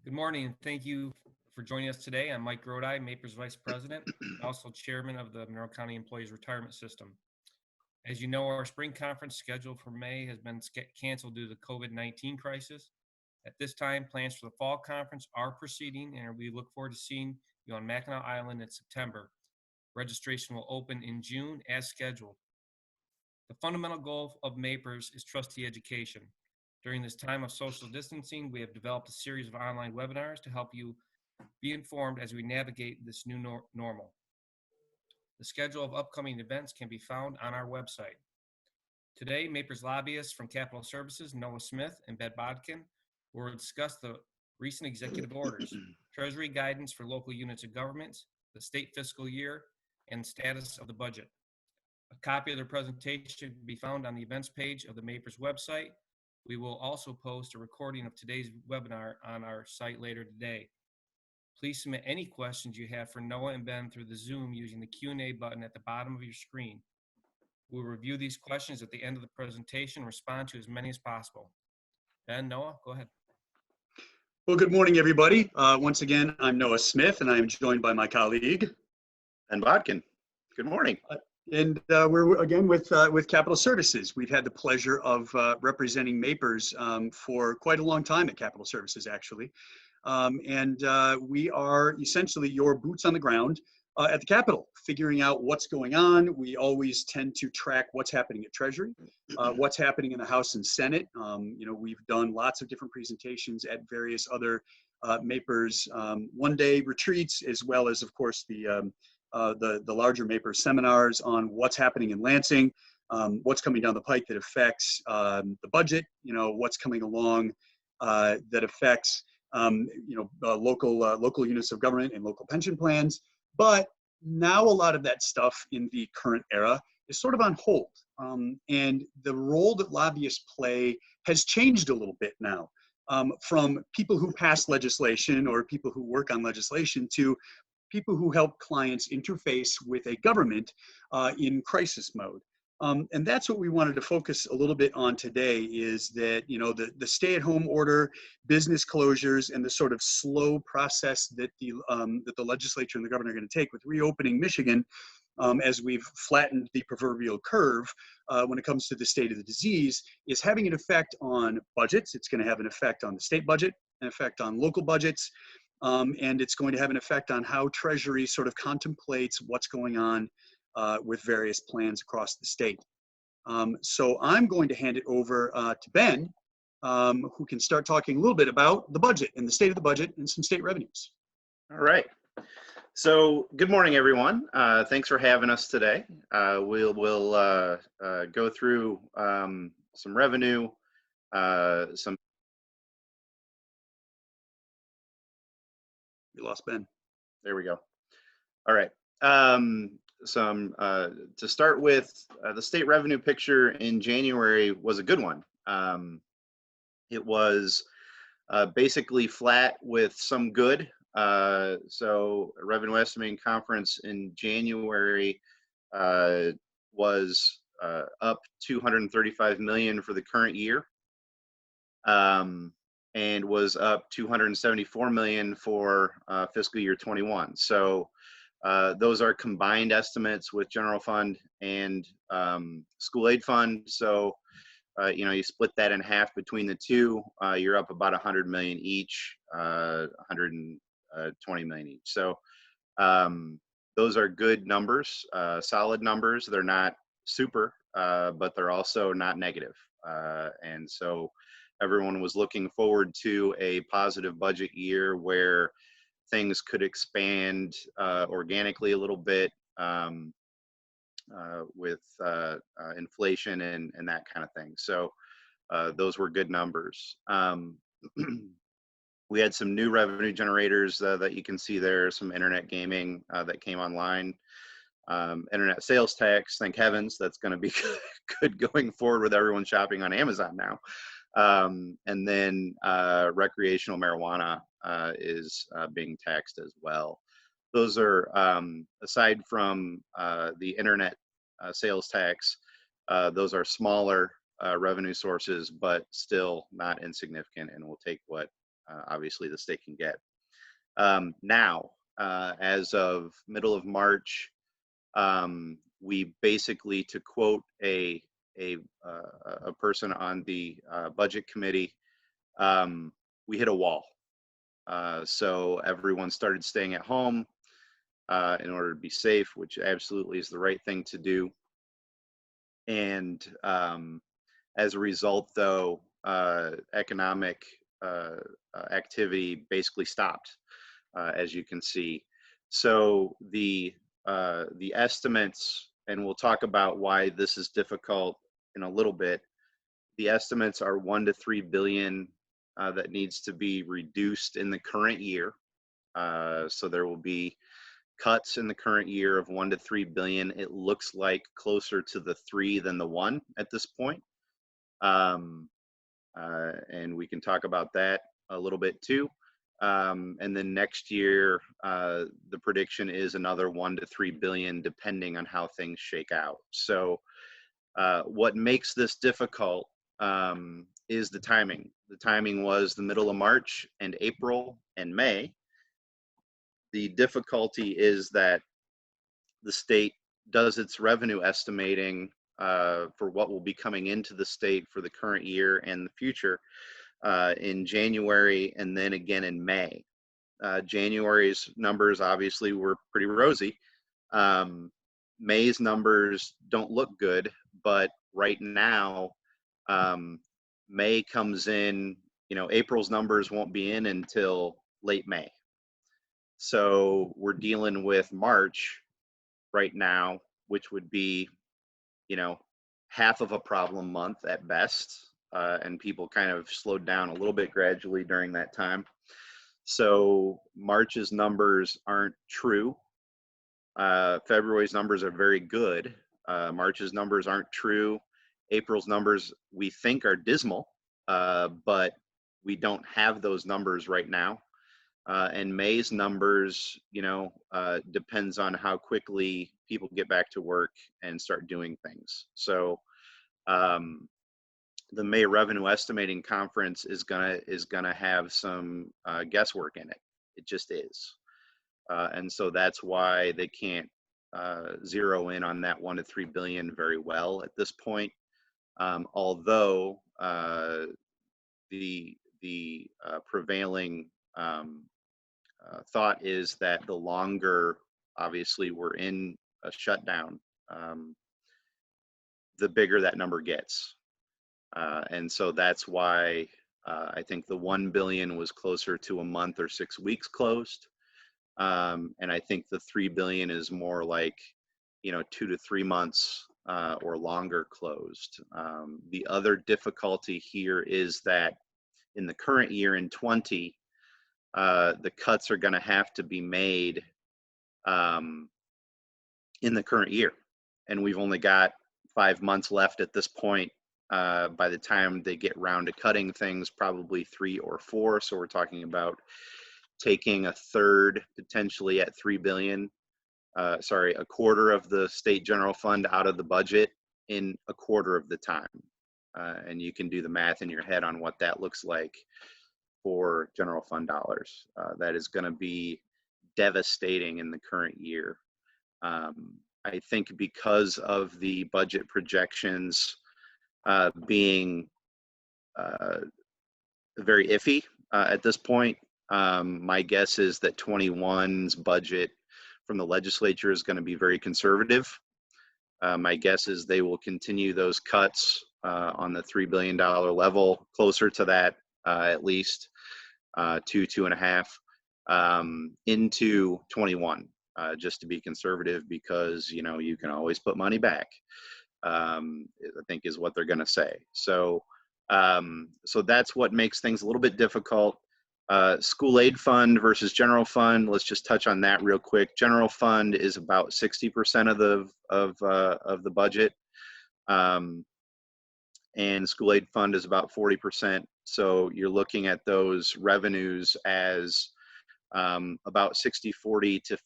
Good morning, and thank you for joining us today. I'm Mike Grodi, MAPER's Vice President, and also Chairman of the Monroe County Employees Retirement System. As you know, our spring conference scheduled for May has been canceled due to the COVID-19 crisis. At this time, plans for the fall conference are proceeding, and we look forward to seeing you on Mackinac Island in September. Registration will open in June as scheduled. The fundamental goal of MAPERS is trustee education. During this time of social distancing, we have developed a series of online webinars to help you be informed as we navigate this new normal. The schedule of upcoming events can be found on our website. Today, MAPERS lobbyists from Capital Services, Noah Smith and Ben Bodkin, will discuss the recent executive orders, Treasury Guidance for local units of governments, the state fiscal year, and status of the budget. A copy of their presentation can be found on the events page of the MAPERS website. We will also post a recording of today's webinar on our site later today. Please submit any questions you have for Noah and Ben through the Zoom using the Q&A button at the bottom of your screen. We'll review these questions at the end of the presentation and respond to as many as possible. Ben, Noah, go ahead. Well, good morning, everybody. Once again, I'm Noah Smith, and I am joined by my colleague, Ben Bodkin. Good morning. And we're again with Capital Services. We've had the pleasure of representing MAPERS for quite a long time at Capital Services, actually. We are essentially your boots on the ground at the Capitol, figuring out what's going on. We always tend to track what's happening at Treasury, what's happening in the House and Senate. We've done lots of different presentations at various other MAPERS one-day retreats, as well as, of course, the larger MAPERS seminars on what's happening in Lansing, what's coming down the pike that affects the budget, what's coming along that affects local units of government and local pension plans. But now a lot of that stuff in the current era is sort of on hold. And the role that lobbyists play has changed a little bit now, from people who pass legislation or people who work on legislation to people who help clients interface with a government in crisis mode. And that's what we wanted to focus a little bit on today, is that, the stay-at-home order, business closures, and the sort of slow process that the legislature and the governor are going to take with reopening Michigan, as we've flattened the proverbial curve when it comes to the state of the disease, is having an effect on budgets. It's going to have an effect on the state budget, an effect on local budgets, and it's going to have an effect on how Treasury sort of contemplates what's going on with various plans across the state. So I'm going to hand it over to Ben, who can start talking a little bit about the budget and the state of the budget and some state revenues. All right. So good morning, everyone. Thanks for having us today. We'll go through some revenue, some. We lost Ben. There we go. All right. To start with, the state revenue picture in January was a good one. It was basically flat with some good. So revenue estimating conference in January was up $235 million for the current year, and was up $274 million for fiscal year 21. So those are combined estimates with general fund and school aid fund. So you split that in half between the two, you're up about 100 million each, 120 million each. So those are good numbers, solid numbers. They're not super, but they're also not negative. And so everyone was looking forward to a positive budget year where things could expand organically a little bit with inflation and that kind of thing. So those were good numbers. We had some new revenue generators that you can see there, some internet gaming that came online. Internet sales tax, thank heavens, that's going to be good going forward with everyone shopping on Amazon now. And then recreational marijuana is being taxed as well. Those are, aside from the internet sales tax, those are smaller revenue sources, but still not insignificant, and we'll take what obviously the state can get. Now, as of middle of March, we basically, to quote a person on the budget committee, we hit a wall. So everyone started staying at home in order to be safe, which absolutely is the right thing to do. And as a result, though, economic activity basically stopped, as you can see. So the estimates, and we'll talk about why this is difficult in a little bit. The estimates are 1 to 3 billion that needs to be reduced in the current year. So there will be cuts in the current year of 1 to 3 billion. It looks like closer to the 3 than the 1 at this point. And we can talk about that a little bit too. And then next year, the prediction is another 1 to 3 billion, depending on how things shake out. So what makes this difficult is the timing. The timing was the middle of March and April and May. The difficulty is that the state does its revenue estimating for what will be coming into the state for the current year and the future in January and then again in May. January's numbers obviously were pretty rosy. May's numbers don't look good, but right now, May comes in, April's numbers won't be in until late May. So we're dealing with March right now, which would be, half of a problem month at best. And people kind of slowed down a little bit gradually during that time. So March's numbers aren't true. February's numbers are very good. March's numbers aren't true. April's numbers we think are dismal, but we don't have those numbers right now. And May's numbers, depends on how quickly people get back to work and start doing things. So the May Revenue Estimating Conference is gonna have some guesswork in it. It just is. And so that's why they can't zero in on that 1 to 3 billion very well at this point. Although the prevailing thought is that the longer, obviously, we're in a shutdown, the bigger that number gets. And so that's why I think the 1 billion was closer to a month or 6 weeks closed. And I think the 3 billion is more like, 2 to 3 months or longer closed. The other difficulty here is that in the current year in 20, the cuts are going to have to be made in the current year. And we've only got 5 months left at this point. By the time they get round to cutting things, probably 3 or 4. So we're talking about taking a third, potentially at 3 billion, a quarter of the state general fund out of the budget in a quarter of the time. And you can do the math in your head on what that looks like for general fund dollars. That is going to be devastating in the current year. I think because of the budget projections being very iffy at this point, my guess is that 21's budget from the legislature is going to be very conservative. My guess is they will continue those cuts on the $3 billion level, closer to that at least, 2.5 into 21, just to be conservative, because you can always put money back. I think is what they're going to say. So that's what makes things a little bit difficult. School aid fund versus general fund. Let's just touch on that real quick. General fund is about 60% of the budget, and school aid fund is about 40%. So you're looking at those revenues as about 60-40 to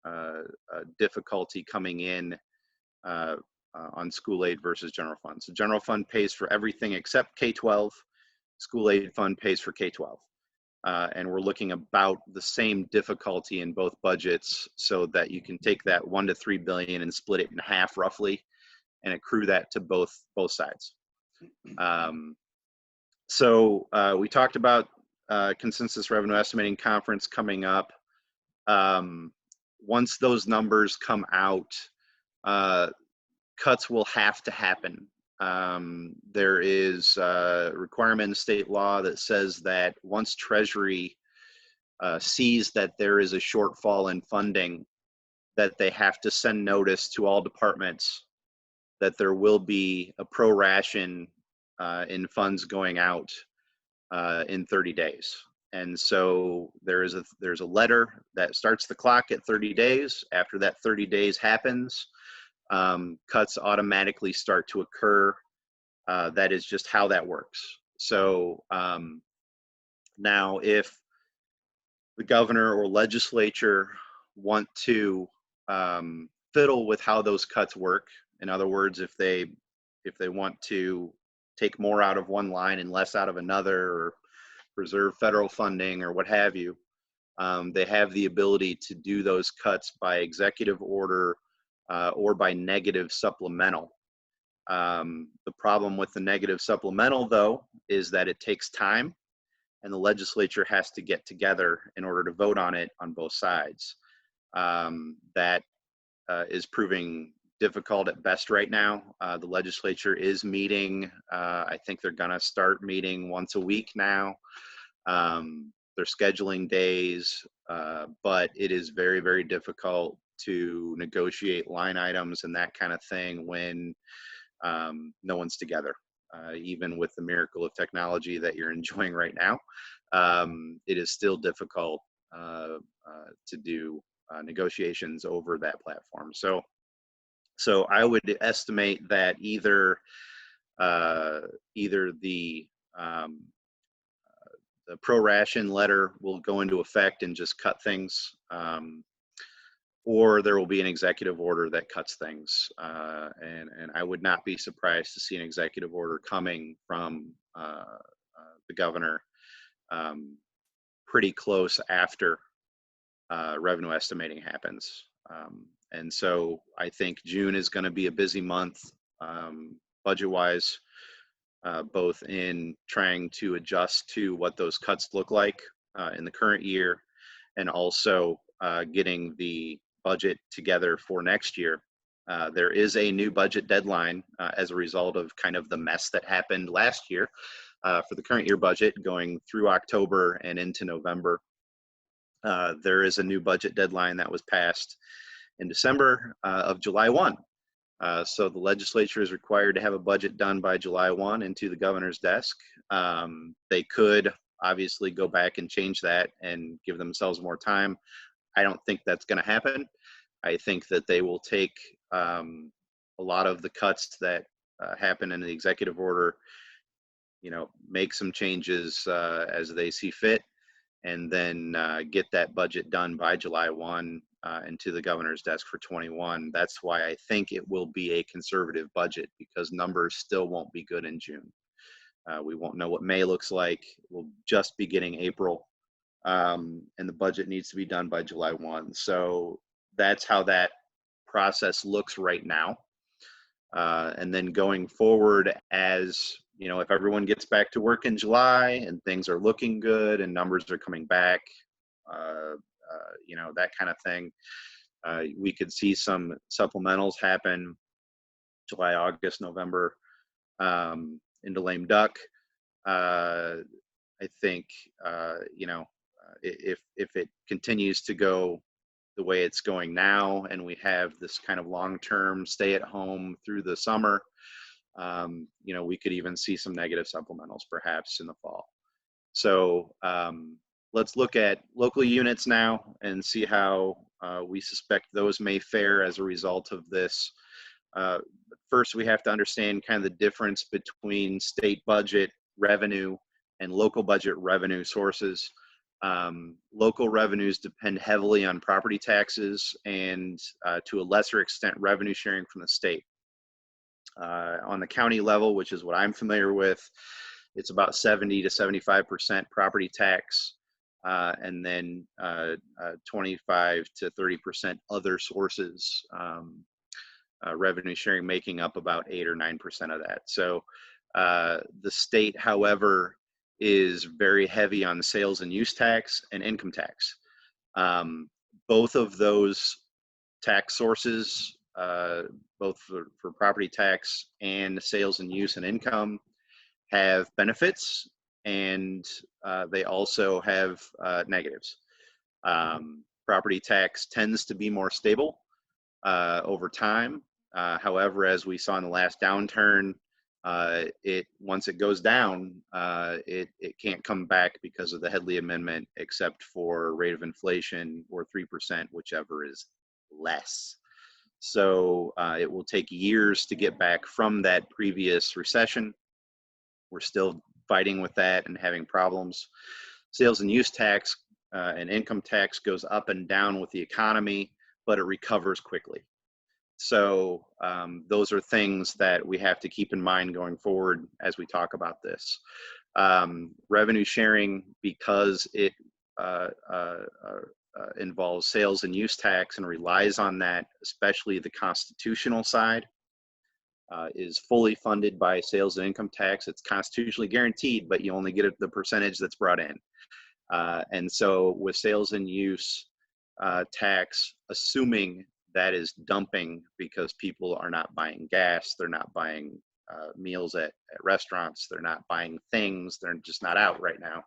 50-50 difficulty coming in on school aid versus general fund. So general fund pays for everything except K-12. school aid fund pays for K-12. And we're looking about the same difficulty in both budgets, so that you can take that 1 to 3 billion and split it in half roughly and accrue that to both sides. So we talked about consensus revenue estimating conference coming up. Once those numbers come out, cuts will have to happen. There is a requirement in state law that says that once Treasury sees that there is a shortfall in funding, that they have to send notice to all departments that there will be a proration in funds going out in 30 days. And so there's a letter that starts the clock at 30 days. After that 30 days happens, cuts automatically start to occur. That is just how that works. So now if the governor or legislature want to fiddle with how those cuts work, in other words, if they want to take more out of one line and less out of another, or preserve federal funding or what have you, they have the ability to do those cuts by executive order or by negative supplemental. The problem with the negative supplemental, though, is that it takes time, and the legislature has to get together in order to vote on it on both sides. That is proving difficult at best right now. The legislature is meeting. I think they're going to start meeting once a week now. They're scheduling days, but it is very, very difficult to negotiate line items and that kind of thing when no one's together. Even with the miracle of technology that you're enjoying right now, it is still difficult to do negotiations over that platform. So I would estimate that either the proration letter will go into effect and just cut things, or there will be an executive order that cuts things. And I would not be surprised to see an executive order coming from the governor pretty close after revenue estimating happens. And so I think June is going to be a busy month budget-wise, both in trying to adjust to what those cuts look like in the current year, and also getting the budget together for next year. There is a new budget deadline as a result of kind of the mess that happened last year for the current year budget going through October and into November. There is a new budget deadline that was passed in December of July 1. So the legislature is required to have a budget done by July 1 into the governor's desk. They could obviously go back and change that and give themselves more time. I don't think that's going to happen. I think that they will take a lot of the cuts that happen in the executive order, make some changes as they see fit, and then get that budget done by July 1 into the governor's desk for 21. That's why I think it will be a conservative budget, because numbers still won't be good in June. We won't know what May looks like. We'll just be getting April, and the budget needs to be done by July 1. So that's how that process looks right now. And then going forward, as if everyone gets back to work in July and things are looking good and numbers are coming back, that kind of thing, we could see some supplementals happen July, August, November into lame duck. I think, if it continues to go the way it's going now, and we have this kind of long-term stay at home through the summer, we could even see some negative supplementals perhaps in the fall. So let's look at local units now and see how we suspect those may fare as a result of this. First, we have to understand kind of the difference between state budget revenue and local budget revenue sources. Local revenues depend heavily on property taxes and to a lesser extent revenue sharing from the state. On the county level, which is what I'm familiar with, it's about 70 to 75% property tax, and then 25 to 30% other sources, revenue sharing making up about 8 or 9% of that. So the state, however, is very heavy on sales and use tax and income tax. Both of those tax sources, both for property tax and sales and use and income, have benefits, and they also have negatives. Property tax tends to be more stable over time. However, as we saw in the last downturn, once it goes down, it can't come back because of the Headley Amendment, except for rate of inflation or 3%, whichever is less. So it will take years to get back from that previous recession. We're still fighting with that and having problems. Sales and use tax and income tax goes up and down with the economy, but it recovers quickly. So those are things that we have to keep in mind going forward as we talk about this. Revenue sharing, because it involves sales and use tax and relies on that, especially the constitutional side, is fully funded by sales and income tax. It's constitutionally guaranteed, but you only get the percentage that's brought in. And so with sales and use tax, assuming that is dumping because people are not buying gas, they're not buying meals at restaurants, they're not buying things, they're just not out right now.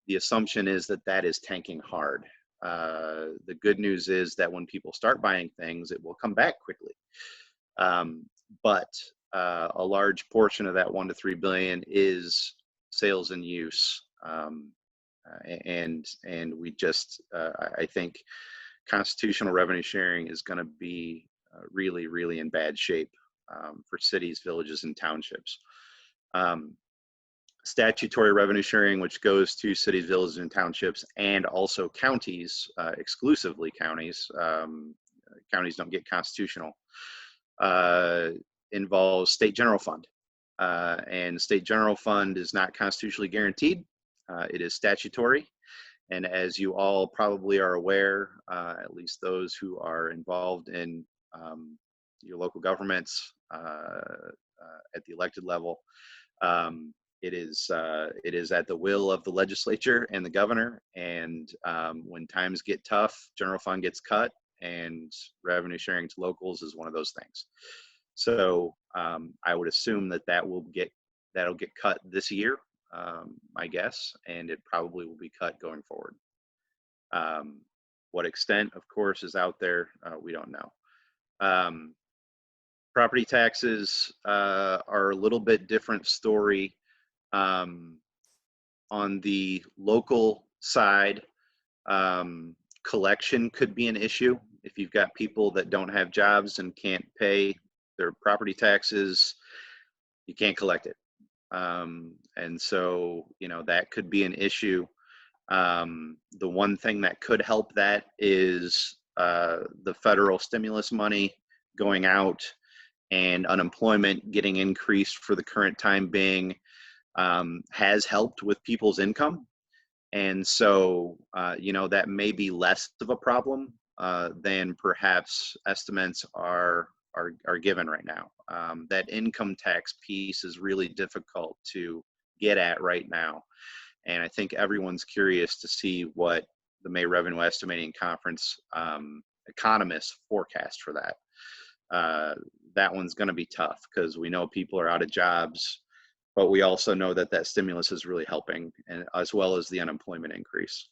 The assumption is that that is tanking hard. The good news is that when people start buying things, it will come back quickly. But a large portion of that 1 to 3 billion is sales and use. And we just, I think constitutional revenue sharing is going to be really, really in bad shape for cities, villages, and townships. Statutory revenue sharing, which goes to cities, villages, and townships, and also counties, exclusively counties. Counties don't get constitutional. Involves state general fund. And state general fund is not constitutionally guaranteed. It is statutory. And as you all probably are aware, at least those who are involved in your local governments at the elected level, it is at the will of the legislature and the governor. And when times get tough, general fund gets cut, and revenue sharing to locals is one of those things. So I would assume that'll get cut this year. My guess, and it probably will be cut going forward. What extent, of course, is out there, we don't know. Property taxes are a little bit different story. On the local side, collection could be an issue. If you've got people that don't have jobs and can't pay their property taxes, you can't collect it. And so, that could be an issue. The one thing that could help that is the federal stimulus money going out and unemployment getting increased for the current time being has helped with people's income. And so, that may be less of a problem than perhaps estimates are given right now. That income tax piece is really difficult to get at right now. And I think everyone's curious to see what the May Revenue Estimating Conference economists forecast for that. That one's going to be tough because we know people are out of jobs, but we also know that stimulus is really helping, and as well as the unemployment increase.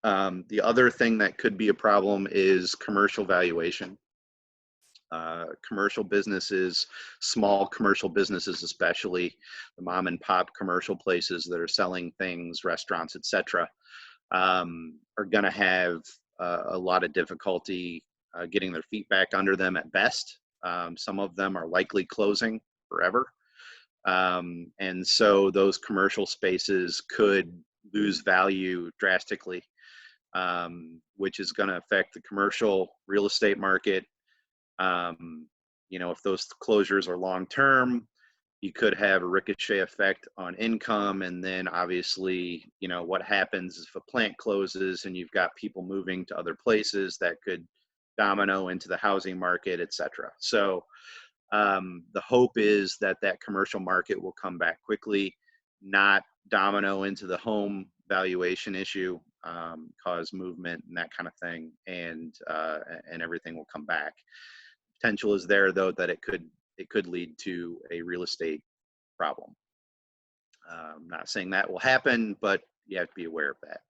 The other thing that could be a problem is commercial valuation. Commercial businesses, small commercial businesses, especially the mom and pop commercial places that are selling things, restaurants, etc., are going to have a lot of difficulty getting their feet back under them at best. Some of them are likely closing forever. And so those commercial spaces could lose value drastically, which is going to affect the commercial real estate market. If those closures are long-term, You could have a ricochet effect on income, and then obviously, you know, what happens if a plant closes and you've got people moving to other places that could domino into the housing market, et cetera. So the hope is that that commercial market will come back quickly, not domino into the home valuation issue, cause movement and that kind of thing, and everything will come back. Potential is there, though, that it could lead to a real estate problem. I'm not saying that will happen, but you have to be aware of that.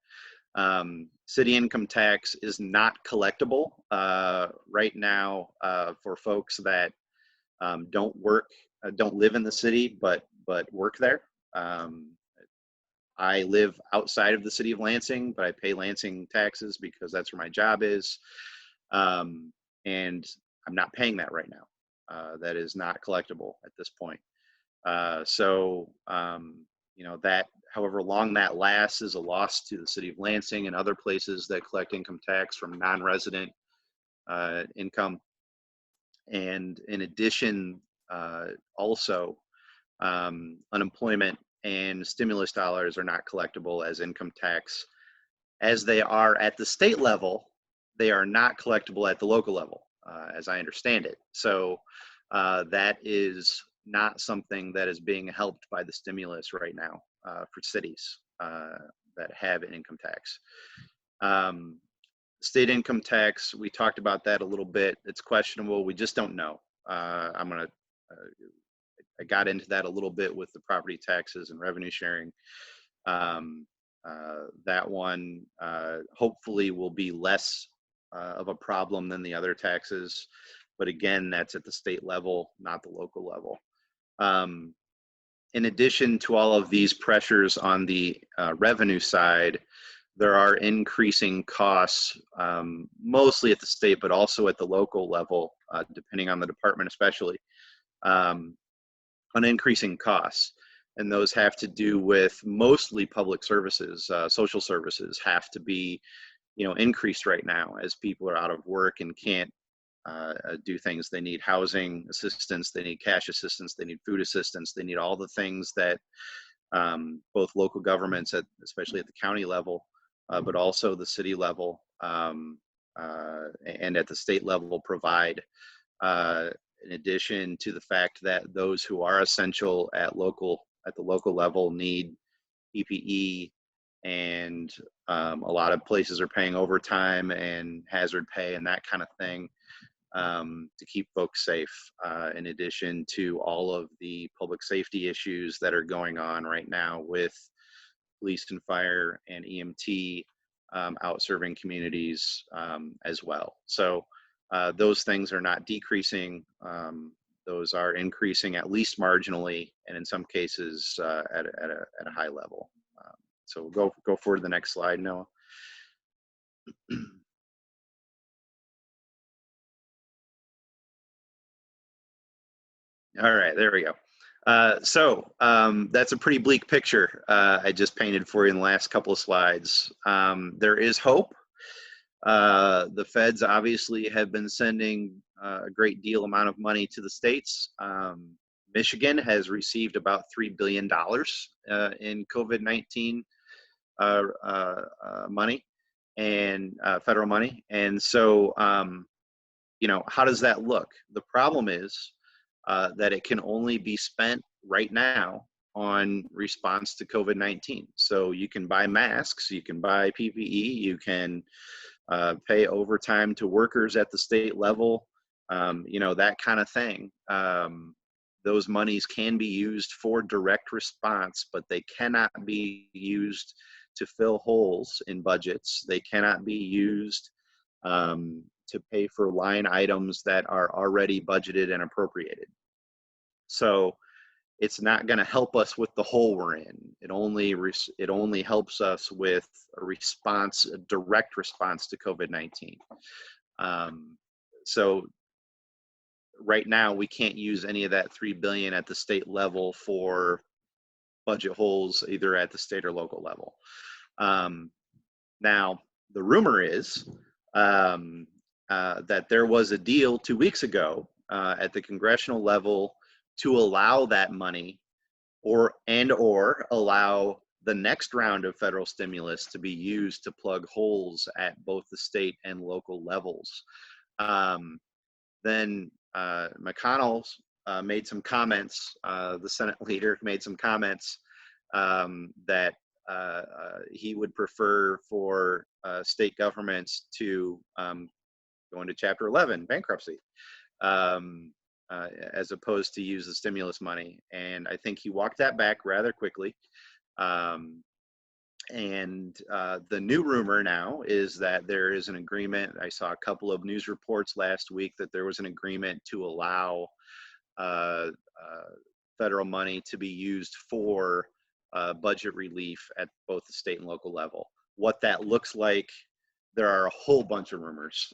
City income tax is not collectible right now for folks that don't live in the city, but work there. I live outside of the city of Lansing, but I pay Lansing taxes because that's where my job is. And I'm not paying that right now. That is not collectible at this point. You know, that however long that lasts is a loss to the city of Lansing and other places that collect income tax from non-resident income. And in addition, also, unemployment and stimulus dollars are not collectible as income tax. As they are at the state level, they are not collectible at the local level, as I understand it. So that is not something that is being helped by the stimulus right now for cities that have an income tax. State income tax, we talked about that a little bit. It's questionable. We just don't know. I got into that a little bit with the property taxes and revenue sharing. That one hopefully will be less of a problem than the other taxes. But again, that's at the state level, not the local level. In addition to all of these pressures on the revenue side, there are increasing costs, mostly at the state, but also at the local level, depending on the department especially, on increasing costs. And those have to do with mostly public services. Social services have to be, you know, increased right now as people are out of work and can't do things. They need housing assistance, they need cash assistance, they need food assistance, they need all the things that both local governments, especially at the county level, but also the city level and at the state level provide, in addition to the fact that those who are essential at the local level need PPE, and a lot of places are paying overtime and hazard pay and that kind of thing to keep folks safe, in addition to all of the public safety issues that are going on right now with police and fire and EMT out serving communities as well. So those things are not decreasing. Those are increasing at least marginally, and in some cases at a high level. So we'll go forward to the next slide, Noah. All right, there we go. So that's a pretty bleak picture I just painted for you in the last couple of slides. There is hope. The feds obviously have been sending a great deal amount of money to the states. Michigan has received about $3 billion in COVID-19 money and federal money. And so, you know, how does that look? The problem is that it can only be spent right now on response to COVID-19. So you can buy masks, you can buy PPE, you can pay overtime to workers at the state level, you know, that kind of thing. Those monies can be used for direct response, but they cannot be used to fill holes in budgets. They cannot be used to pay for line items that are already budgeted and appropriated. So it's not going to help us with the hole we're in. It only helps us with a direct response to COVID-19. So right now we can't use any of that $3 billion at the state level for budget holes, either at the state or local level. Now the rumor is that there was a deal 2 weeks ago at the congressional level to allow that money or allow the next round of federal stimulus to be used to plug holes at both the state and local levels. Then McConnell made some comments, the Senate leader made some comments that he would prefer for state governments to go into Chapter 11 bankruptcy, as opposed to use the stimulus money. And I think he walked that back rather quickly. The new rumor now is that there is an agreement. I saw a couple of news reports last week that there was an agreement to allow federal money to be used for budget relief at both the state and local level. What that looks like, there are a whole bunch of rumors.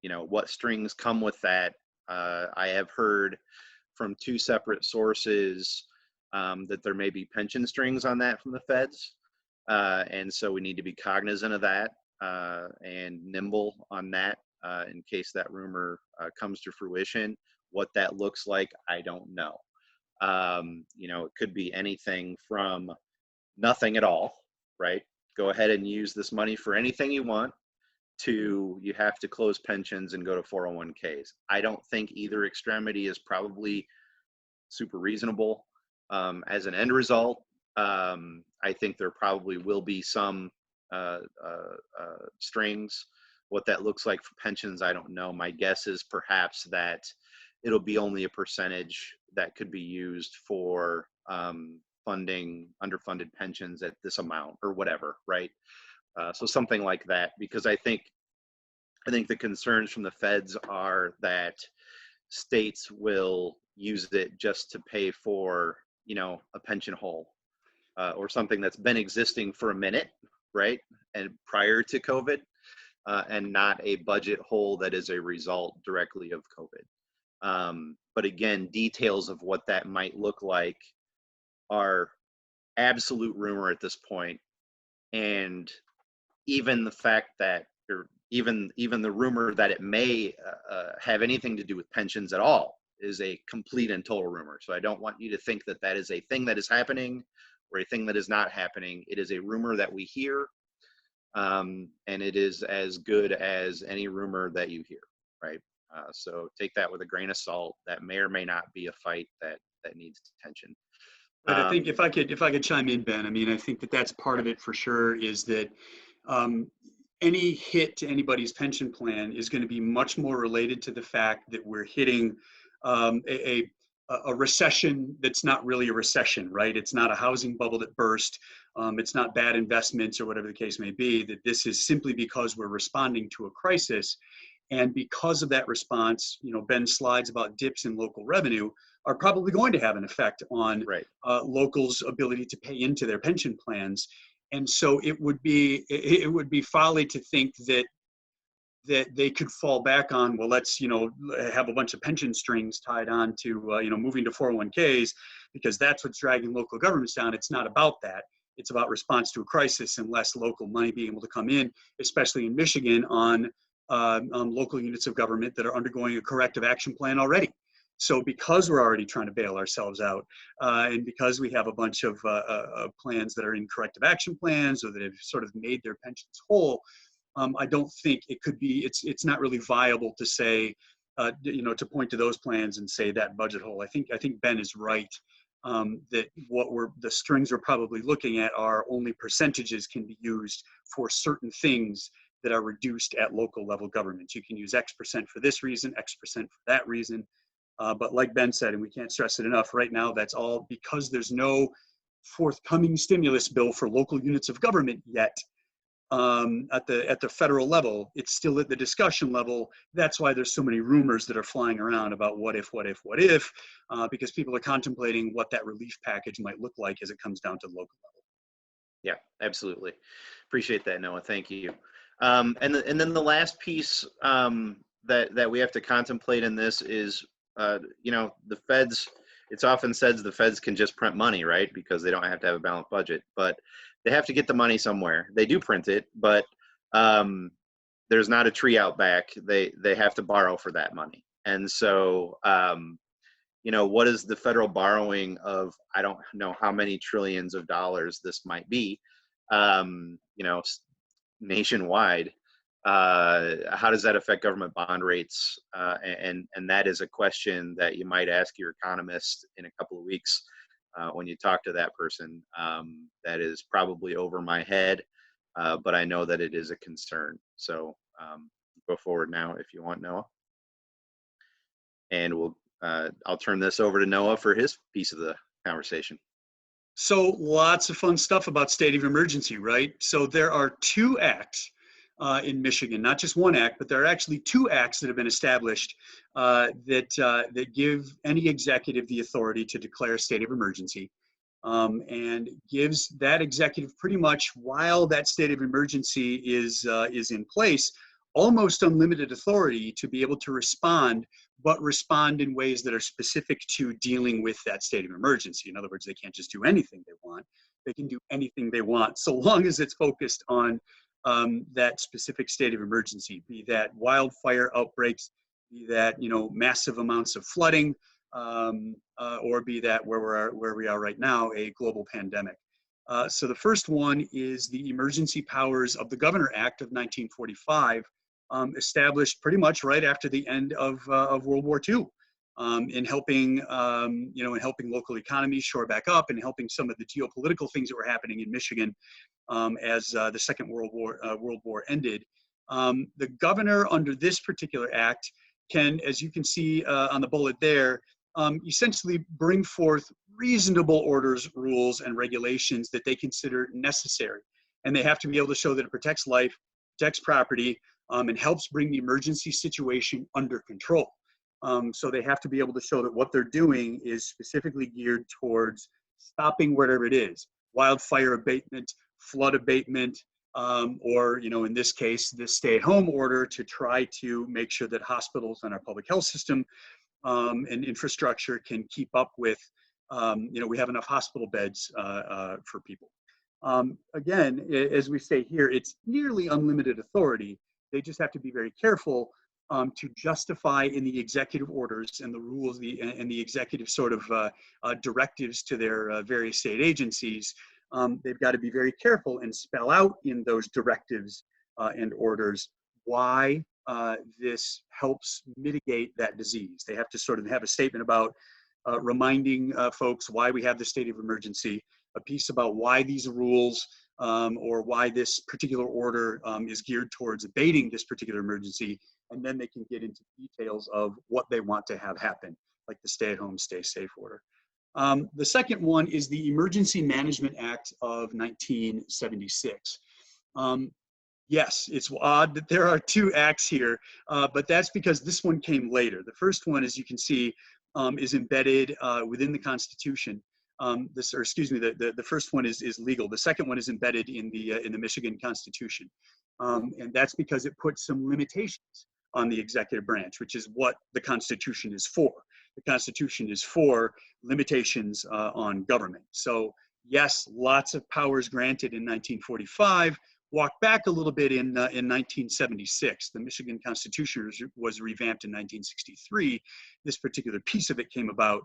What strings come with that. I have heard from two separate sources that there may be pension strings on that from the feds. And so we need to be cognizant of that and nimble on that in case that rumor comes to fruition. What that looks like, I don't know. It could be anything from nothing at all, right? Go ahead and use this money for anything you want, to you have to close pensions and go to 401ks. I don't think either extremity is probably super reasonable. As an end result, I think there probably will be some strings. What that looks like for pensions, I don't know. My guess is perhaps that it'll be only a percentage that could be used for funding underfunded pensions at this amount or whatever, right? So something like that, because I think the concerns from the feds are that states will use it just to pay for, a pension hole or something that's been existing for a minute, right? And prior to COVID, and not a budget hole that is a result directly of COVID. But again, details of what that might look like are absolute rumor at this point. And even the fact that, or even the rumor that it may have anything to do with pensions at all is a complete and total rumor. So I don't want you to think that that is a thing that is happening or a thing that is not happening. It is a rumor that we hear, and it is as good as any rumor that you hear, right? So take that with a grain of salt. That may or may not be a fight that needs attention. But I think if I could chime in, Ben, I mean, I think that that's part of it for sure, is that any hit to anybody's pension plan is going to be much more related to the fact that we're hitting a recession that's not really a recession, right? It's not a housing bubble that burst. It's not bad investments or whatever the case may be. That this is simply because we're responding to a crisis. And because of that response, Ben's slides about dips in local revenue are probably going to have an effect on locals' ability to pay into their pension plans. And so it would be folly to think that they could fall back on, well, let's have a bunch of pension strings tied on to moving to 401ks, because that's what's dragging local governments down. It's not about that. It's about response to a crisis and less local money being able to come in, especially in Michigan, on local units of government that are undergoing a corrective action plan already. So because we're already trying to bail ourselves out, and because we have a bunch of plans that are in corrective action plans or that have sort of made their pensions whole, I don't think it could be, it's not really viable to say, to point to those plans and say that budget hole. I think Ben is right, that the strings we're probably looking at are only percentages can be used for certain things that are reduced at local level governments. You can use X% for this reason, X% for that reason. But like Ben said, and we can't stress it enough, right now that's all because there's no forthcoming stimulus bill for local units of government yet at the federal level. It's still at the discussion level. That's why there's so many rumors that are flying around about what if, because people are contemplating what that relief package might look like as it comes down to the local level. Yeah, absolutely. Appreciate that, Noah. Thank you. And then the last piece that we have to contemplate in this is, the feds, it's often said the feds can just print money, right? Because they don't have to have a balanced budget, but they have to get the money somewhere. They do print it, but there's not a tree out back. They have to borrow for that money. And so, what is the federal borrowing of, I don't know how many trillions of dollars this might be, nationwide. How does that affect government bond rates? And that is a question that you might ask your economist in a couple of weeks when you talk to that person. That is probably over my head, but I know that it is a concern. So go forward now if you want, Noah. And I'll turn this over to Noah for his piece of the conversation. So lots of fun stuff about state of emergency, right? So there are 2 acts in Michigan, not just 1 act, but there are actually 2 acts that have been established that give any executive the authority to declare a state of emergency, and gives that executive pretty much, while that state of emergency is in place, almost unlimited authority to be able to respond, but respond in ways that are specific to dealing with that state of emergency. In other words, they can't just do anything they want. They can do anything they want, so long as it's focused on that specific state of emergency, be that wildfire outbreaks, be that massive amounts of flooding, or be that where we are right now, a global pandemic. So the first one is the Emergency Powers of the Governor Act of 1945, established pretty much right after the end of World War II, in helping in helping local economies shore back up, and helping some of the geopolitical things that were happening in Michigan as the Second World War ended. The governor under this particular act can, as you can see on the bullet there, essentially bring forth reasonable orders, rules, and regulations that they consider necessary. And they have to be able to show that it protects life, protects property, and helps bring the emergency situation under control. So they have to be able to show that what they're doing is specifically geared towards stopping whatever it is: wildfire abatement, flood abatement, or in this case, this stay-at-home order to try to make sure that hospitals and our public health system and infrastructure can keep up with, we have enough hospital beds for people. Again, as we say here, it's nearly unlimited authority. They just have to be very careful to justify in the executive orders and the rules and the executive sort of directives to their various state agencies. They've got to be very careful and spell out in those directives and orders why this helps mitigate that disease. They have to sort of have a statement about reminding folks why we have the state of emergency, a piece about why these rules or why this particular order is geared towards abating this particular emergency, and then they can get into details of what they want to have happen, like the stay-at-home, stay-safe order. The second one is the Emergency Management Act of 1976. Yes, it's odd that there are 2 acts here, but that's because this one came later. The first one, as you can see, is embedded within the Constitution. The first one is legal. The second one is embedded in the Michigan Constitution, and that's because it puts some limitations on the executive branch, which is what the Constitution is for. The Constitution is for limitations on government. So yes, lots of powers granted in 1945. Walk back a little bit in 1976. The Michigan Constitution was revamped in 1963. This particular piece of it came about,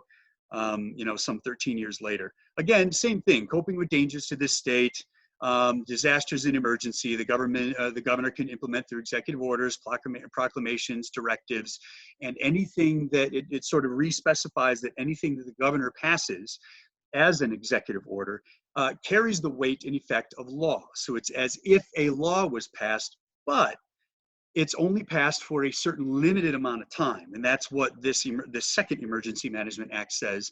some 13 years later. Again, same thing, coping with dangers to this state, disasters and emergency. The governor can implement through executive orders, proclamations, directives, and anything that it sort of re-specifies that anything that the governor passes as an executive order carries the weight and effect of law. So it's as if a law was passed, but it's only passed for a certain limited amount of time. And that's what this second Emergency Management Act says,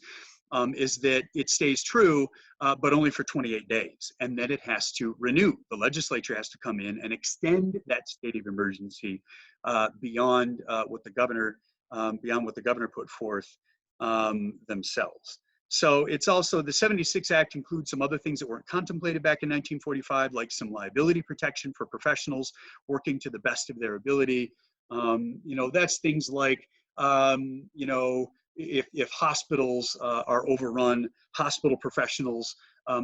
is that it stays true, but only for 28 days. And then it has to renew. The legislature has to come in and extend that state of emergency beyond what the governor put forth themselves. So it's also, the 76 Act includes some other things that weren't contemplated back in 1945, like some liability protection for professionals working to the best of their ability. That's things like, if hospitals are overrun, hospital professionals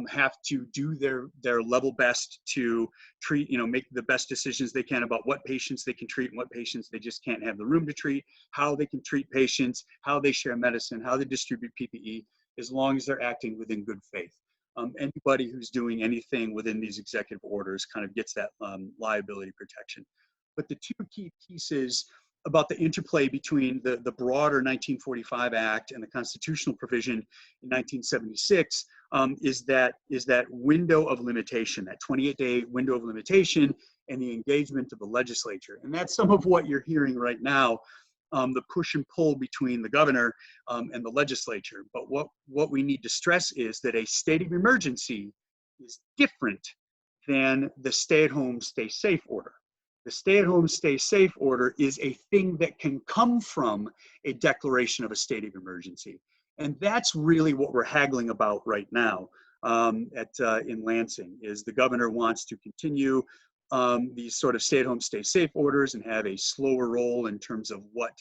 have to do their level best to treat, make the best decisions they can about what patients they can treat and what patients they just can't have the room to treat, how they can treat patients, how they share medicine, how they distribute PPE, as long as they're acting within good faith. Anybody who's doing anything within these executive orders kind of gets that liability protection. But the two key pieces about the interplay between the broader 1945 Act and the constitutional provision in 1976 is that window of limitation, that 28-day window of limitation, and the engagement of the legislature. And that's some of what you're hearing right now, the push and pull between the governor and the legislature. But what we need to stress is that a state of emergency is different than the stay-at-home, stay-safe order. The stay-at-home, stay-safe order is a thing that can come from a declaration of a state of emergency. And that's really what we're haggling about right now in Lansing, is the governor wants to continue these sort of stay-at-home, stay-safe orders and have a slower roll in terms of what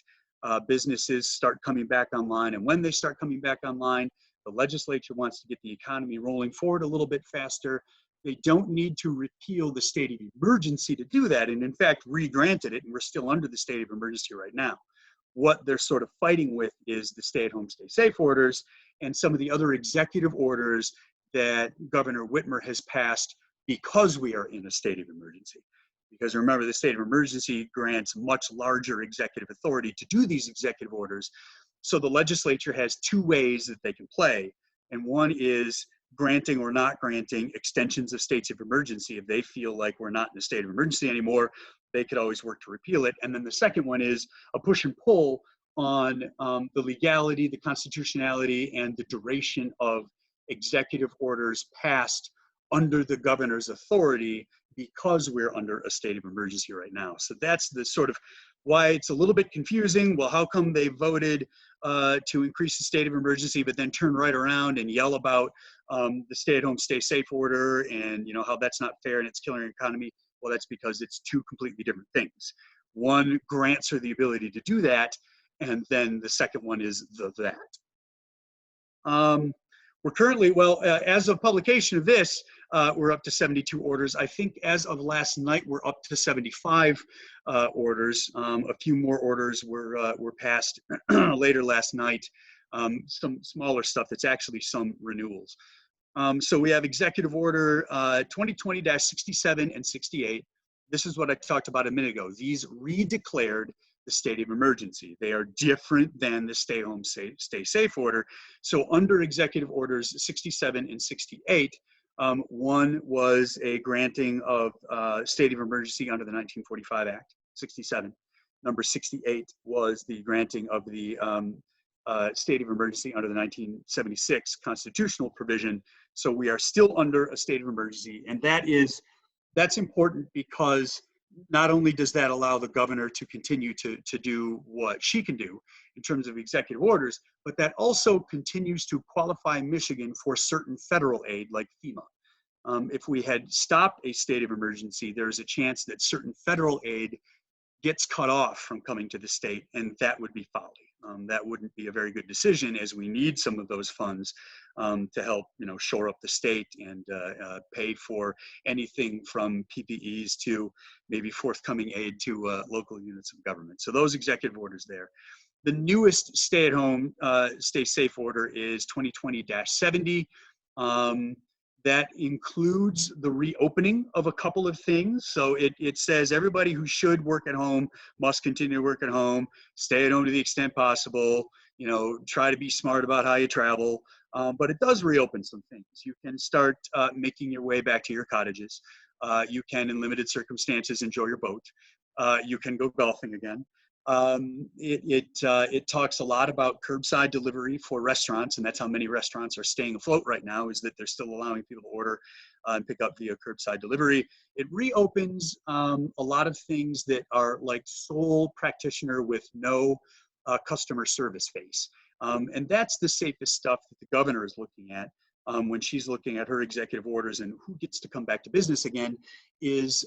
businesses start coming back online and when they start coming back online. The legislature wants to get the economy rolling forward a little bit faster. They don't need to repeal the state of emergency to do that, and in fact re-granted it, and we're still under the state of emergency right now. What they're sort of fighting with is the stay-at-home, stay-safe orders and some of the other executive orders that Governor Whitmer has passed because we are in a state of emergency. Because remember, the state of emergency grants much larger executive authority to do these executive orders. So the legislature has two ways that they can play, and one is granting or not granting extensions of states of emergency. If they feel like we're not in a state of emergency anymore, they could always work to repeal it. And then the second one is a push and pull on the legality, the constitutionality, and the duration of executive orders passed under the governor's authority because we're under a state of emergency right now. So that's the sort of why it's a little bit confusing. Well, how come they voted to increase the state of emergency, but then turn right around and yell about the stay-at-home, stay-safe order and how that's not fair and it's killing our economy? Well, that's because it's two completely different things. One grants her the ability to do that, and then the second one is that. We're currently, as of publication of this, we're up to 72 orders. I think as of last night, we're up to 75 orders. A few more orders were passed later last night. Some smaller stuff that's actually some renewals. So we have Executive Order 2020-67 and 68. This is what I talked about a minute ago. These redeclared the state of emergency. They are different than the stay home, stay safe order. So under Executive Orders 67 and 68, one was a granting of state of emergency under the 1945 Act, 67. Number 68 was the granting of the state of emergency under the 1976 constitutional provision. So we are still under a state of emergency, and that's important because not only does that allow the governor to continue to do what she can do in terms of executive orders, but that also continues to qualify Michigan for certain federal aid like FEMA. If we had stopped a state of emergency, there's a chance that certain federal aid gets cut off from coming to the state, and that would be folly. That wouldn't be a very good decision, as we need some of those funds to help, shore up the state and pay for anything from PPEs to maybe forthcoming aid to local units of government. So those executive orders there. The newest stay-at-home, stay-safe order is 2020-70. That includes the reopening of a couple of things. So it says everybody who should work at home must continue to work at home, stay at home to the extent possible, try to be smart about how you travel. But it does reopen some things. You can start making your way back to your cottages. You can, in limited circumstances, enjoy your boat. You can go golfing again. It talks a lot about curbside delivery for restaurants, and that's how many restaurants are staying afloat right now, is that they're still allowing people to order and pick up via curbside delivery. It reopens a lot of things that are like sole practitioner with no customer service face. And that's the safest stuff that the governor is looking at. when she's looking at her executive orders and who gets to come back to business again is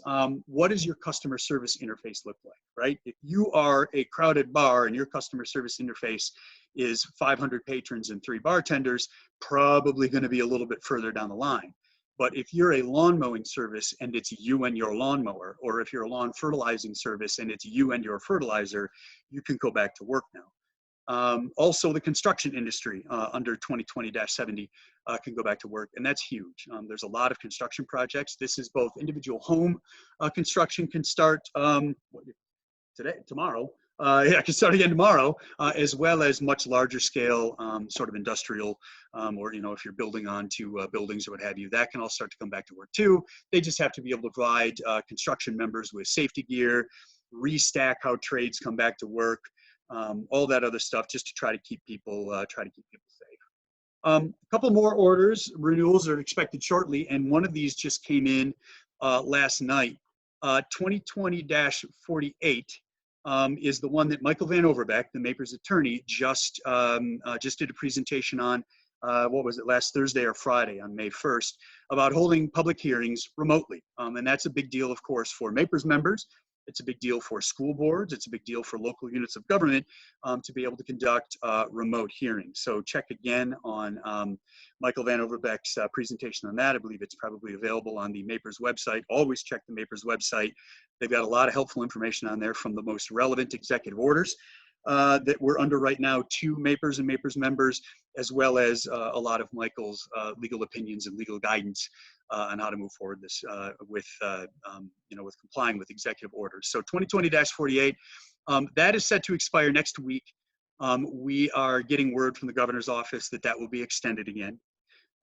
what does your customer service interface look like, right? If you are a crowded bar and your customer service interface is 500 patrons and 3 bartenders, probably going to be a little bit further down the line. But if you're a lawn mowing service and it's you and your lawnmower, or if you're a lawn fertilizing service and it's you and your fertilizer, you can go back to work now. Also, the construction industry under 2020-70 can go back to work, and that's huge. There's a lot of construction projects. This is both individual home construction can start tomorrow. Yeah, can start again tomorrow, as well as much larger scale sort of industrial, or if you're building onto buildings or what have you, that can all start to come back to work too. They just have to be able to provide construction members with safety gear, restack how trades come back to work. All that other stuff, just to try to keep people safe. A couple more orders. Renewals are expected shortly, and one of these just came in last night. 2020-48 is the one that Michael Van Overbeck, the Mapers attorney, just did a presentation on. What was it, last Thursday or Friday on May 1st, about holding public hearings remotely. And that's a big deal, of course, for Mapers members. It's a big deal for school boards. It's a big deal for local units of government to be able to conduct remote hearings. So check again on Michael Van Overbeck's presentation on that. I believe it's probably available on the Mapers website. Always check the Mapers website. They've got a lot of helpful information on there from the most relevant executive orders that we're under right now to Mapers and Mapers members, as well as a lot of Michael's legal opinions and legal guidance on how to move forward this with complying with executive orders. So 2020-48, that is set to expire next week. We are getting word from the governor's office that that will be extended again.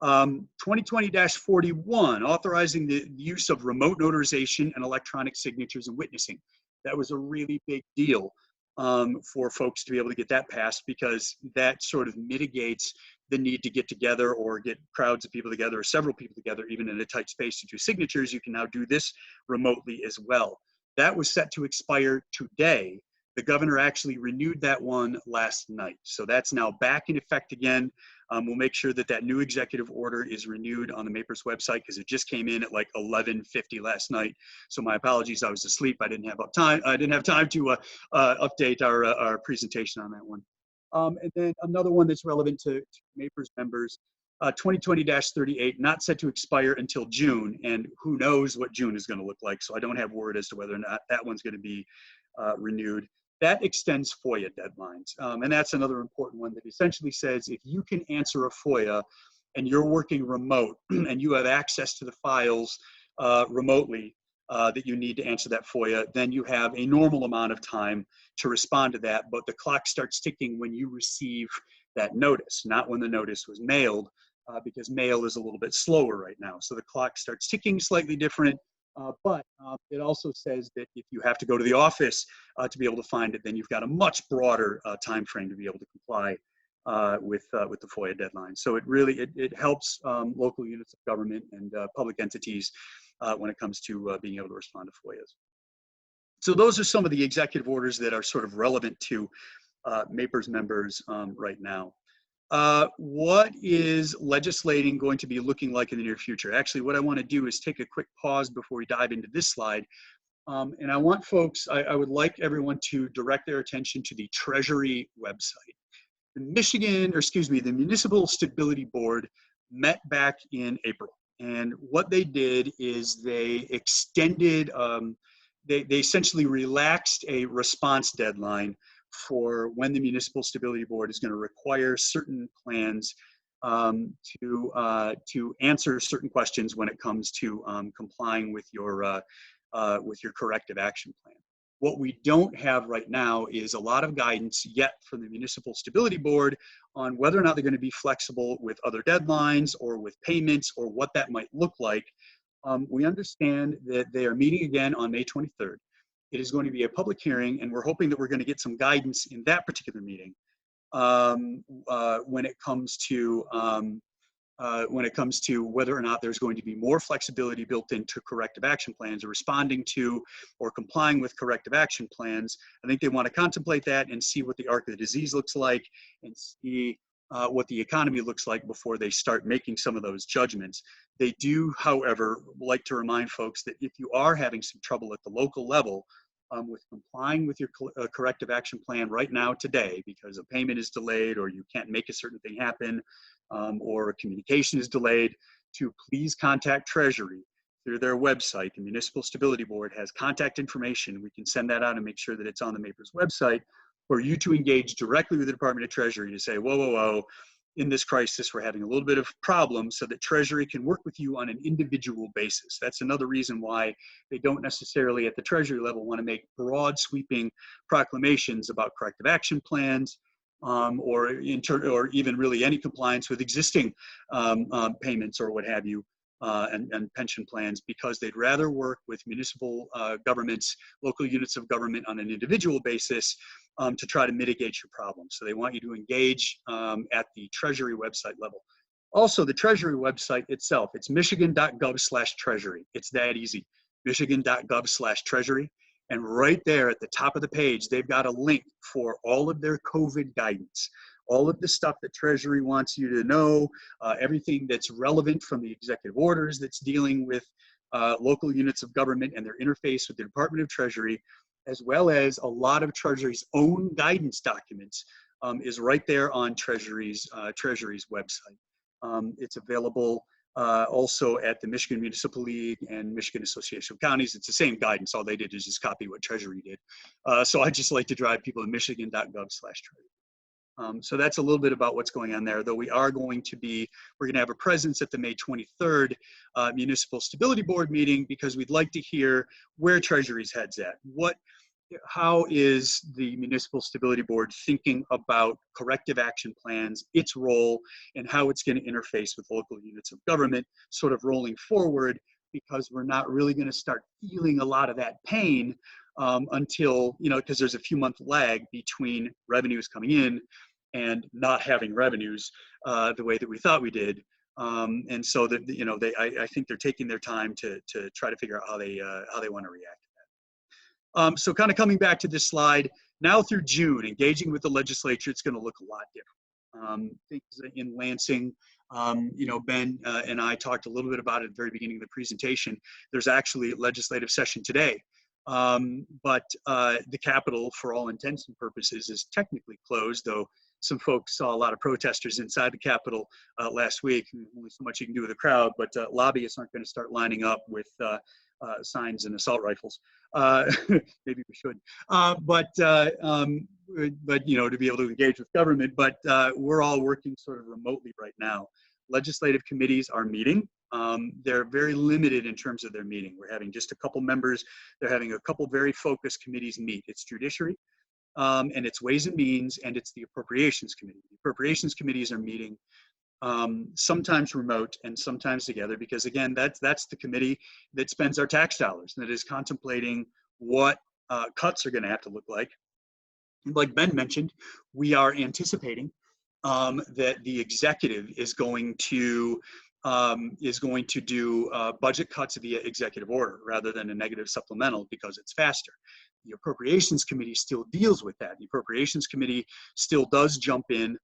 2020-41, authorizing the use of remote notarization and electronic signatures and witnessing. That was a really big deal for folks to be able to get that passed, because that sort of mitigates the need to get together or get crowds of people together or several people together, even in a tight space, to do signatures. You can now do this remotely as well. That was set to expire today. The governor actually renewed that one last night. So that's now back in effect again. We'll make sure that that new executive order is renewed on the Mapers website, because it just came in at like 11:50 last night. So my apologies, I was asleep. I didn't have time to update our presentation on that one. And then another one that's relevant to Mapers members, 2020-38, not set to expire until June, and who knows what June is going to look like. So I don't have word as to whether or not that one's going to be renewed. That extends FOIA deadlines. And that's another important one that essentially says if you can answer a FOIA and you're working remote and you have access to the files remotely that you need to answer that FOIA, then you have a normal amount of time to respond to that. But the clock starts ticking when you receive that notice, not when the notice was mailed, because mail is a little bit slower right now. So the clock starts ticking slightly different. But it also says that if you have to go to the office to be able to find it, then you've got a much broader time frame to be able to comply with the FOIA deadline. So it really helps local units of government and public entities when it comes to being able to respond to FOIAs. So those are some of the executive orders that are sort of relevant to Mapers members right now. What is legislating going to be looking like in the near future? Actually, what I want to do is take a quick pause before we dive into this slide. And I want folks, I would like everyone to direct their attention to the Treasury website. The Municipal Stability Board met back in April. And what they did is they extended, they essentially relaxed a response deadline for when the Municipal Stability Board is going to require certain plans to answer certain questions when it comes to complying with your corrective action plan. What we don't have right now is a lot of guidance yet from the Municipal Stability Board on whether or not they're going to be flexible with other deadlines or with payments or what that might look like. We understand that they are meeting again on May 23rd. It is going to be a public hearing, and we're hoping that we're going to get some guidance in that particular meeting when it comes to whether or not there's going to be more flexibility built into corrective action plans or responding to or complying with corrective action plans. I think they want to contemplate that and see what the arc of the disease looks like and see what the economy looks like before they start making some of those judgments. They do, however, like to remind folks that if you are having some trouble at the local level with complying with your corrective action plan right now today, because a payment is delayed or you can't make a certain thing happen, or a communication is delayed, to please contact Treasury through their website. The Municipal Stability Board has contact information. We can send that out and make sure that it's on the MAPERS website for you to engage directly with the Department of Treasury to say, whoa, whoa, whoa, in this crisis, we're having a little bit of problems, so that Treasury can work with you on an individual basis. That's another reason why they don't necessarily at the Treasury level want to make broad sweeping proclamations about corrective action plans, or even really any compliance with existing payments or what have you, and pension plans, because they'd rather work with municipal governments, local units of government on an individual basis to try to mitigate your problems. So they want you to engage at the Treasury website level. Also, the Treasury website itself, it's michigan.gov/treasury. It's that easy, michigan.gov/treasury. And right there at the top of the page, they've got a link for all of their COVID guidance, all of the stuff that Treasury wants you to know, everything that's relevant from the executive orders that's dealing with local units of government and their interface with the Department of Treasury, as well as a lot of Treasury's own guidance documents, is right there on Treasury's website. It's available also at the Michigan Municipal League and Michigan Association of Counties. It's the same guidance. All they did is just copy what Treasury did. So I just like to drive people to michigan.gov/treasury. So that's a little bit about what's going on there, though we're going to have a presence at the May 23rd Municipal Stability Board meeting, because we'd like to hear where Treasury's head's at. How is the Municipal Stability Board thinking about corrective action plans, its role, and how it's going to interface with local units of government sort of rolling forward, because we're not really going to start feeling a lot of that pain until, because there's a few month lag between revenues coming in and not having revenues the way that we thought we did. And so that, I think they're taking their time to try to figure out how they want to react. So kind of coming back to this slide, now through June, engaging with the legislature, it's going to look a lot different. Things in Lansing, Ben and I talked a little bit about it at the very beginning of the presentation. There's actually a legislative session today, but the Capitol, for all intents and purposes, is technically closed, though some folks saw a lot of protesters inside the Capitol last week. Only so much you can do with a crowd, but lobbyists aren't going to start lining up with signs and assault rifles. Maybe we should, but to be able to engage with government. But we're all working sort of remotely right now. Legislative committees are meeting. They're very limited in terms of their meeting. We're having just a couple members. They're having a couple very focused committees meet. It's Judiciary, and it's Ways and Means, and it's the Appropriations Committee. The Appropriations Committees are meeting sometimes remote and sometimes together, because again, that's the committee that spends our tax dollars, and that is contemplating what cuts are going to have to look like. And like Ben mentioned, we are anticipating that the executive is going to do budget cuts via executive order rather than a negative supplemental, because it's faster. The Appropriations Committee still deals with that. The Appropriations Committee still does jump in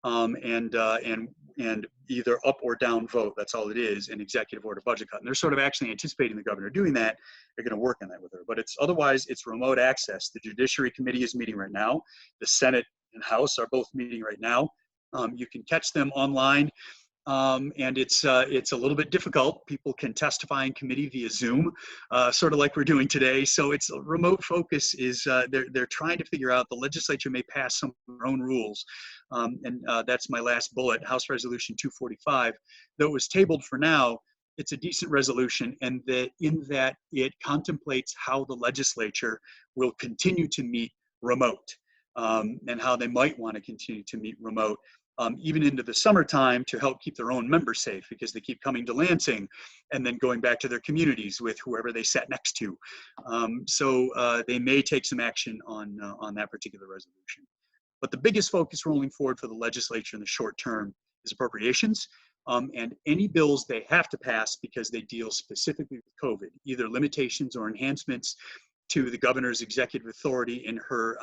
and either up or down vote. That's all it is, an executive order budget cut. And they're sort of actually anticipating the governor doing that. They're going to work on that with her. But otherwise it's remote access. The Judiciary Committee is meeting right now. The Senate and House are both meeting right now. You can catch them online. And it's a little bit difficult. People can testify in committee via Zoom, sort of like we're doing today. So it's a remote focus is they're trying to figure out. The legislature may pass some of their own rules, and that's my last bullet. House Resolution 245, though it was tabled for now, it's a decent resolution, and in that it contemplates how the legislature will continue to meet remote, and how they might want to continue to meet remote. Even into the summertime, to help keep their own members safe, because they keep coming to Lansing and then going back to their communities with whoever they sat next to. So they may take some action on that particular resolution. But the biggest focus rolling forward for the legislature in the short term is appropriations, and any bills they have to pass because they deal specifically with COVID, either limitations or enhancements to the governor's executive authority in her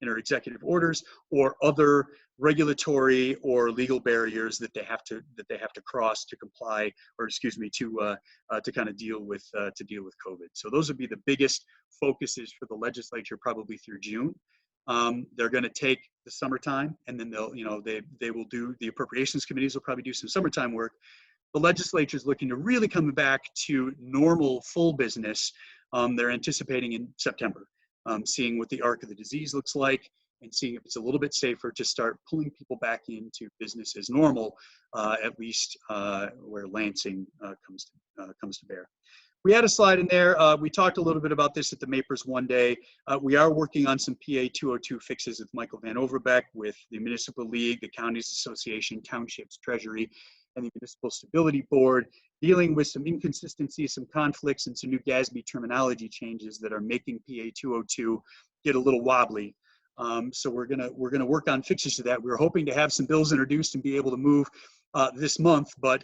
executive orders, or other regulatory or legal barriers that they have to cross to comply, or excuse me, to kind of deal with COVID. So those would be the biggest focuses for the legislature probably through June. They're going to take the summertime, and then they will do, the appropriations committees will probably do some summertime work. The legislature is looking to really come back to normal full business. They're anticipating in September, seeing what the arc of the disease looks like, and seeing if it's a little bit safer to start pulling people back into business as normal, at least where Lansing comes to bear. We had a slide in there. We talked a little bit about this at the MAPERS one day. We are working on some PA 202 fixes with Michael Van Overbeck, with the Municipal League, the Counties Association, Townships, Treasury, and the Municipal Stability Board, dealing with some inconsistencies, some conflicts, and some new GASB terminology changes that are making PA 202 get a little wobbly. So we're gonna work on fixes to that. We were hoping to have some bills introduced and be able to move this month, but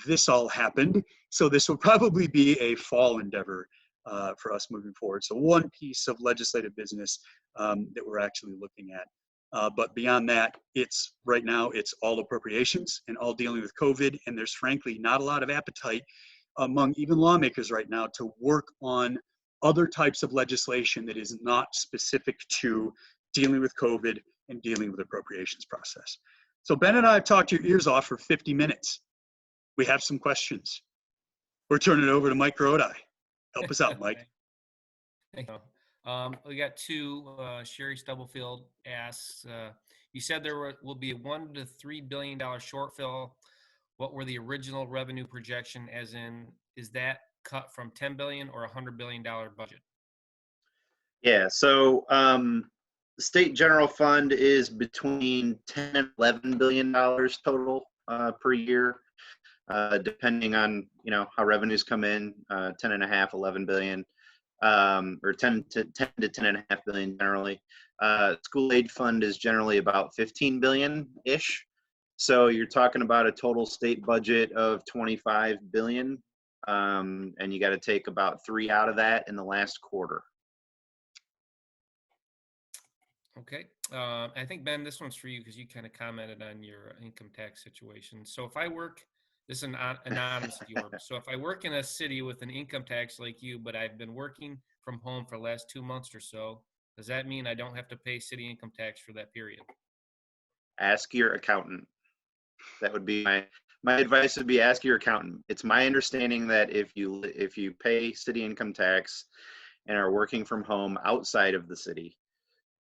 this all happened. So this will probably be a fall endeavor for us moving forward. So one piece of legislative business that we're actually looking at. But beyond that, right now it's all appropriations and all dealing with COVID. And there's frankly not a lot of appetite among even lawmakers right now to work on other types of legislation that is not specific to dealing with COVID and dealing with the appropriations process. So Ben and I have talked your ears off for 50 minutes. We have some questions. We're turning it over to Mike Grodi. Help us out, Mike. Thank you. We got two. Sherry Stubblefield asks, you said there will be a $1 to $3 billion shortfall. What were the original revenue projection, as in, is that cut from $10 billion or $100 billion budget? Yeah, so the state general fund is between $10 and $11 billion total per year, depending on how revenues come in. 10 and a half, 11 billion, or 10 to 10.5 billion generally. School aid fund is generally about 15 billion ish. So you're talking about a total state budget of 25 billion. And you got to take about 3 out of that in the last quarter. Okay. I think, Ben, this one's for you because you kind of commented on your income tax situation. So if I work, this is an anonymous viewer. So if I work in a city with an income tax like you, but I've been working from home for the last 2 months or so, does that mean I don't have to pay city income tax for that period? Ask your accountant. That would be my advice would be ask your accountant. It's my understanding that if you pay city income tax and are working from home outside of the city,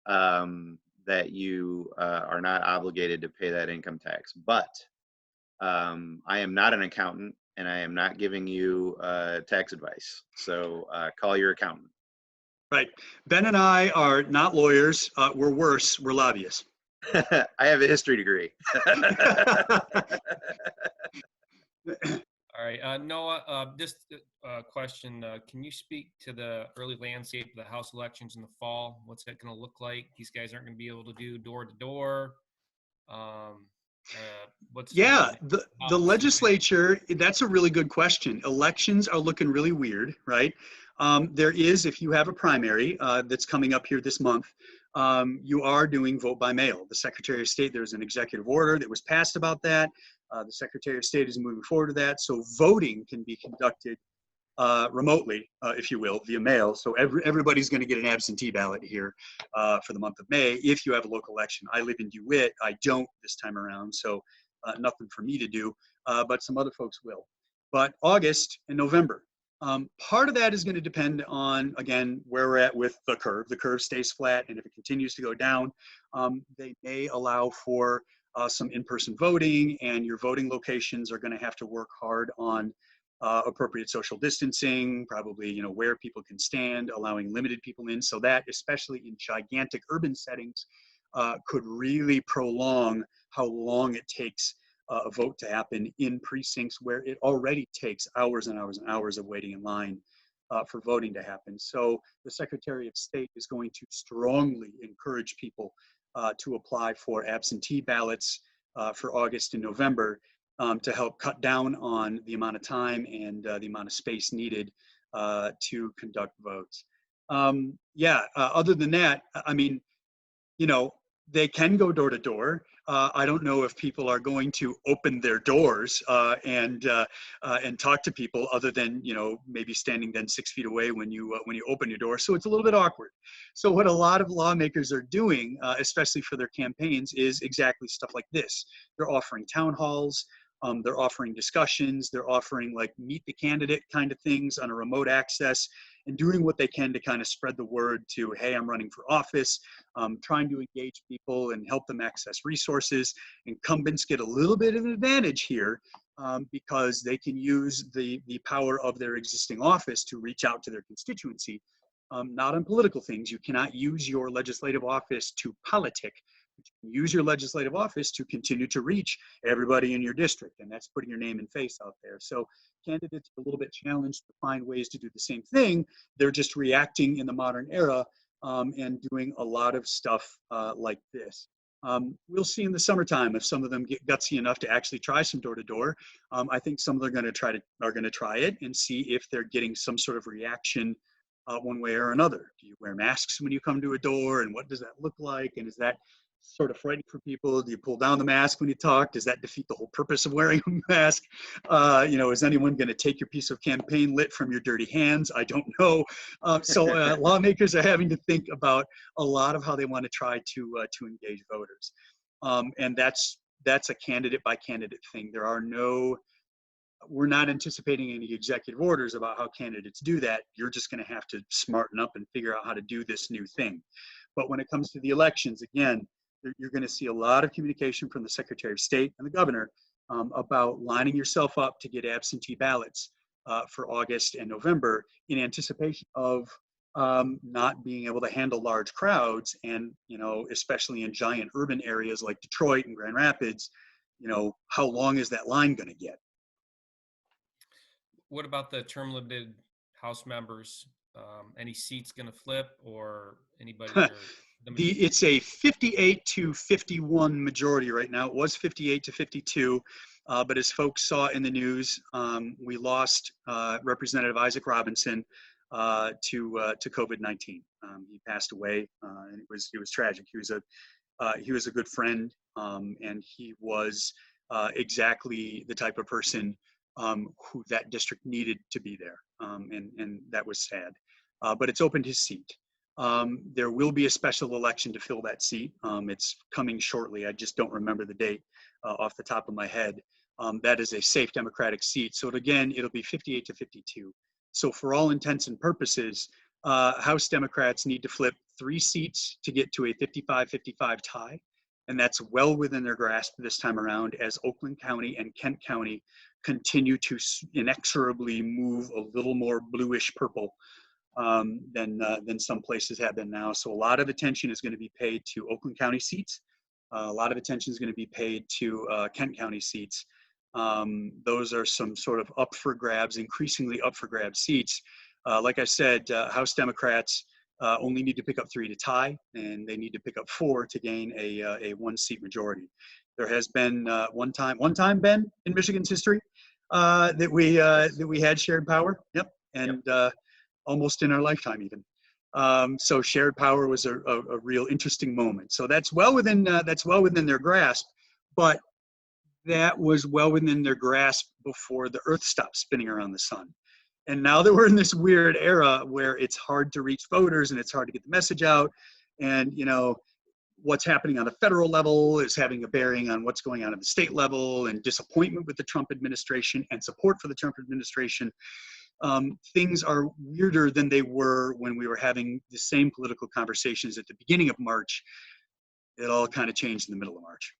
that you are not obligated to pay that income tax. But I am not an accountant, and I am not giving you tax advice. So call your accountant. Right. Ben and I are not lawyers. We're worse. We're lobbyists. I have a history degree. All right, Noah, just a question. Can you speak to the early landscape of the House elections in the fall? What's that going to look like? These guys aren't going to be able to do door to door. The legislature, that's a really good question. Elections are looking really weird, right? There is, if you have a primary that's coming up here this month, you are doing vote by mail. The Secretary of State, there's an executive order that was passed about that. The Secretary of State is moving forward to that. So voting can be conducted remotely, if you will, via mail. So everybody's going to get an absentee ballot here for the month of May if you have a local election. I live in DeWitt. I don't this time around, so nothing for me to do, but some other folks will. But August and November. Part of that is going to depend on, again, where we're at with the curve. The curve stays flat, and if it continues to go down, they may allow for some in-person voting, and your voting locations are going to have to work hard on appropriate social distancing, probably where people can stand, allowing limited people in. So that, especially in gigantic urban settings, could really prolong how long it takes a vote to happen in precincts where it already takes hours and hours and hours of waiting in line for voting to happen. So the Secretary of State is going to strongly encourage people to apply for absentee ballots for August and November to help cut down on the amount of time and the amount of space needed to conduct votes. Other than that, I mean, They can go door to door. I don't know if people are going to open their doors and talk to people other than, you know, maybe standing then 6 feet away when you open your door. So it's a little bit awkward. So what a lot of lawmakers are doing, especially for their campaigns, is exactly stuff like this. They're offering town halls. They're offering discussions. They're offering like meet the candidate kind of things on a remote access, and doing what they can to kind of spread the word to, hey, I'm running for office, trying to engage people and help them access resources. Incumbents get a little bit of an advantage here because they can use the power of their existing office to reach out to their constituency, not on political things. You cannot use your legislative office to politic. You can use your legislative office to continue to reach everybody in your district, and that's putting your name and face out there. So candidates are a little bit challenged to find ways to do the same thing. They're just reacting in the modern era and doing a lot of stuff like this. We'll see in the summertime if some of them get gutsy enough to actually try some door-to-door. I think some of them are going to try it and see if they're getting some sort of reaction one way or another. Do you wear masks when you come to a door, and what does that look like? And is that sort of frightening for people? Do you pull down the mask when you talk? Does that defeat the whole purpose of wearing a mask? You know, is anyone going to take your piece of campaign lit from your dirty hands? I don't know. So lawmakers are having to think about a lot of how they want to try to engage voters, and that's a candidate by candidate thing. We're not anticipating any executive orders about how candidates do that. You're just going to have to smarten up and figure out how to do this new thing. But when it comes to the elections, again, you're going to see a lot of communication from the Secretary of State and the governor about lining yourself up to get absentee ballots for August and November in anticipation of not being able to handle large crowds. And, you know, especially in giant urban areas like Detroit and Grand Rapids, you know, how long is that line going to get? What about the term limited House members? Any seats going to flip, or anybody? It's a 58 to 51 majority right now. It was 58 to 52, but as folks saw in the news, we lost Representative Isaac Robinson to COVID-19. He passed away, and it was tragic. He was a good friend, and he was exactly the type of person who that district needed to be there, and that was sad. But it's opened his seat. There will be a special election to fill that seat. It's coming shortly. I just don't remember the date off the top of my head. That is a safe Democratic seat. So it'll be 58 to 52. So for all intents and purposes, House Democrats need to flip 3 seats to get to a 55-55 tie. And that's well within their grasp this time around, as Oakland County and Kent County continue to inexorably move a little more bluish purple than some places have been now. So a lot of attention is going to be paid to Oakland County seats. A lot of attention is going to be paid to Kent County seats. Those are some sort of up for grabs, increasingly up for grabs seats. Like I said, House Democrats only need to pick up 3 to tie, and they need to pick up 4 to gain a 1-seat majority. There has been one time, Ben, in Michigan's history that we had shared power. Yep, and almost in our lifetime even. So shared power was a real interesting moment. So that's well within their grasp, but that was well within their grasp before the Earth stopped spinning around the sun. And now that we're in this weird era where it's hard to reach voters and it's hard to get the message out, and you know what's happening on the federal level is having a bearing on what's going on at the state level, and disappointment with the Trump administration and support for the Trump administration. Things are weirder than they were when we were having the same political conversations at the beginning of March. It all kind of changed in the middle of March.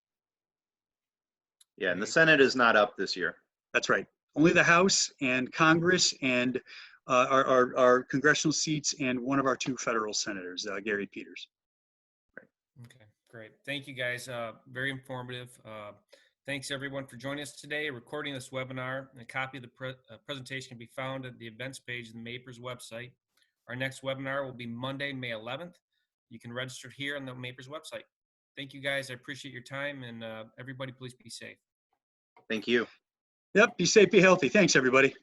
Yeah, and the Senate is not up this year. That's right. Only the House and Congress and our congressional seats, and one of our 2 federal senators, Gary Peters. Okay, great. Thank you, guys. Very informative. Thanks, everyone, for joining us today. A recording of this webinar and a copy of the presentation can be found at the events page of the MAPERS website. Our next webinar will be Monday, May 11th. You can register here on the MAPERS website. Thank you, guys. I appreciate your time, and everybody, please be safe. Thank you. Yep, be safe, be healthy. Thanks, everybody.